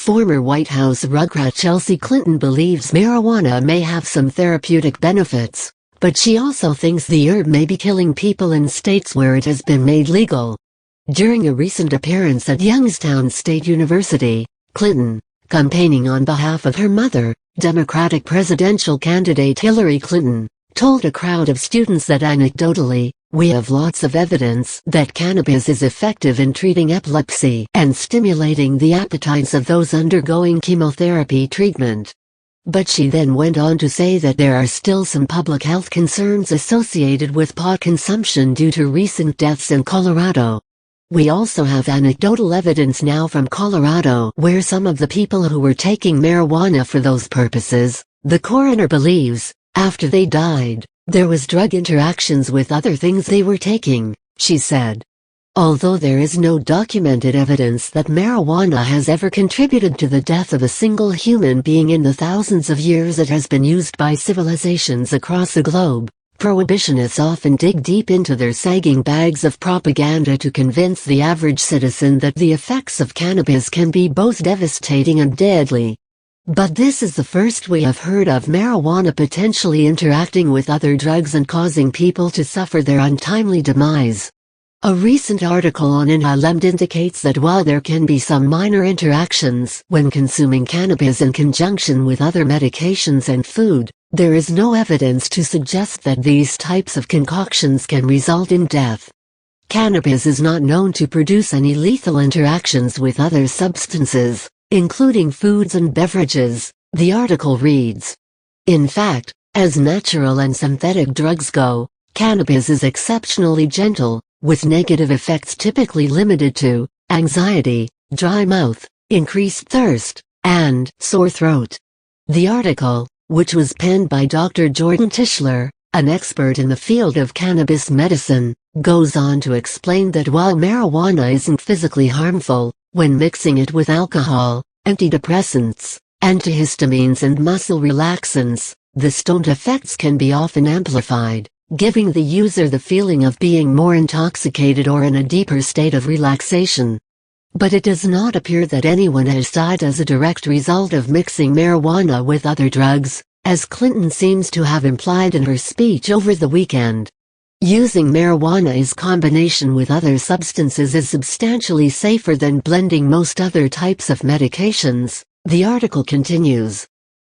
Former White House Rugrat Chelsea Clinton believes marijuana may have some therapeutic benefits, but she also thinks the herb may be killing people in states where it has been made legal. During a recent appearance at Youngstown State University, Clinton, campaigning on behalf of her mother, Democratic presidential candidate Hillary Clinton, told a crowd of students that anecdotally, "We have lots of evidence that cannabis is effective in treating epilepsy and stimulating the appetites of those undergoing chemotherapy treatment." But she then went on to say that there are still some public health concerns associated with pot consumption due to recent deaths in Colorado. "We also have anecdotal evidence now from Colorado where some of the people who were taking marijuana for those purposes, the coroner believes, after they died, there was drug interactions with other things they were taking," she said. Although there is no documented evidence that marijuana has ever contributed to the death of a single human being in the thousands of years it has been used by civilizations across the globe, prohibitionists often dig deep into their sagging bags of propaganda to convince the average citizen that the effects of cannabis can be both devastating and deadly. But this is the first we have heard of marijuana potentially interacting with other drugs and causing people to suffer their untimely demise. A recent article on InHalemd indicates that while there can be some minor interactions when consuming cannabis in conjunction with other medications and food, there is no evidence to suggest that these types of concoctions can result in death. Cannabis is not known to produce any lethal interactions with other substances, including foods and beverages, the article reads. In fact, as natural and synthetic drugs go, cannabis is exceptionally gentle, with negative effects typically limited to anxiety, dry mouth, increased thirst, and sore throat. The article, which was penned by Dr. Jordan Tischler, an expert in the field of cannabis medicine, goes on to explain that while marijuana isn't physically harmful, when mixing it with alcohol, antidepressants, antihistamines and muscle relaxants, the stoned effects can be often amplified, giving the user the feeling of being more intoxicated or in a deeper state of relaxation. But it does not appear that anyone has died as a direct result of mixing marijuana with other drugs, as Clinton seems to have implied in her speech over the weekend. Using marijuana in combination with other substances is substantially safer than blending most other types of medications, the article continues.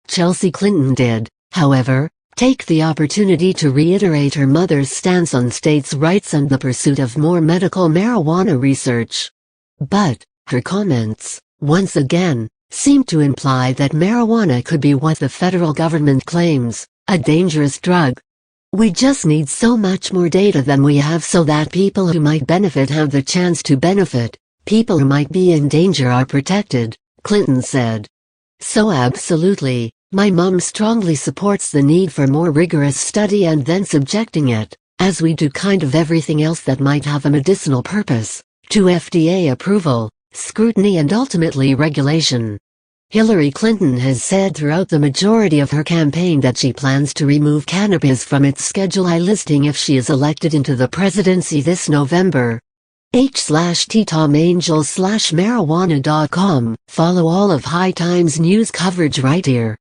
Chelsea Clinton did, however, take the opportunity to reiterate her mother's stance on states' rights and the pursuit of more medical marijuana research. But, her comments, once again, seem to imply that marijuana could be what the federal government claims, a dangerous drug. "We just need so much more data than we have so that people who might benefit have the chance to benefit, people who might be in danger are protected," Clinton said. "So absolutely, my mom strongly supports the need for more rigorous study and then subjecting it, as we do kind of everything else that might have a medicinal purpose, to FDA approval, scrutiny and ultimately regulation." Hillary Clinton has said throughout the majority of her campaign that she plans to remove cannabis from its Schedule I listing if she is elected into the presidency this November. h/ttomangel/marijuana.com. Follow all of High Times news coverage right here.